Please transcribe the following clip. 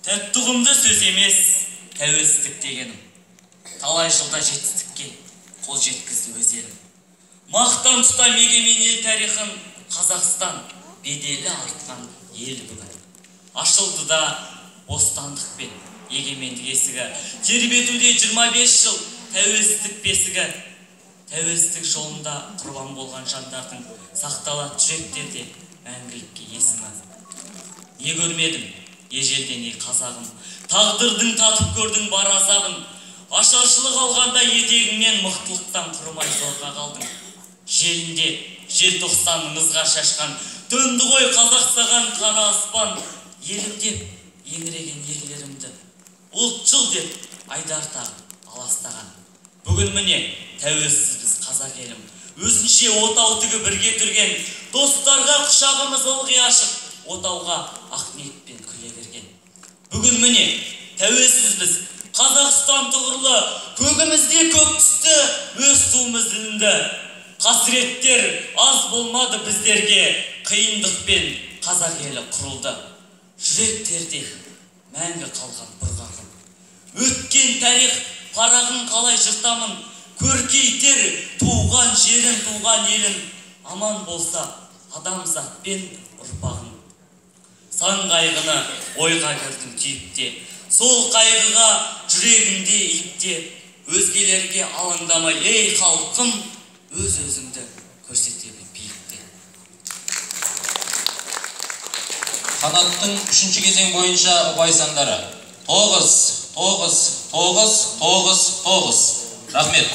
Тәттіғымды сөз емес, тәуелсіздік дегенім. Талай жылда жетістікке қол жеткізді өз елім. Мақтан тұтам егемен ел тарихын, Қазақстан беделі артқан ел бүгін. Ашылды да бостандық пен егемендік есігі. Тербетуде 25 жыл тәуелсіздік бесігі. Тәуелсіздік жолында құрбан болған жандардың сақталады жүректерде мәңгілікке есімі. Не көрмедім ежелден не қазағым, тағдырдың татып көрдің бар азабын. Ашаршылық алғанда етегіңнен мықтылықтан құрмай зорға қалдың. Желінде желтоқсанның ызға шашқан, төнді ғой қазақстаған қара аспан. Елім деп еңіреген ерлерімді, ұлтшыл деп айдар тағып аластаған. Бүгін міне тәуелсізбіз қазақ елім, өзінше отау тігіп бірге түрген, достарға құшағымыз ылғи ашық, отауға ақ ниетпен күле берген. Бүгін міне тәуелсізбіз Қазақстан тұғырлы, көгімізде көк түсті өз суымыз ілінді. Қасіреттер аз болмады біздерге, қиындықпен қазақ елі құрылды. Жүректерде мәңгі қалған бұрғағым, өткен тарих парағын қалай жыртамын, көркейтер туған жерін, туған елін, аман болса адамзат пен ұрпағын. Сан қайғыны ойға көрдім түйіпте, сол қайғыға жүрегімде ипте, өзгелерге алаңдамай, ей халқым, өз-өзіңді көрсете бер биікте. Қанаттың 3-ші кезең бойынша ұпай сандары 9, 9, 9, 9, 9. Рахмет.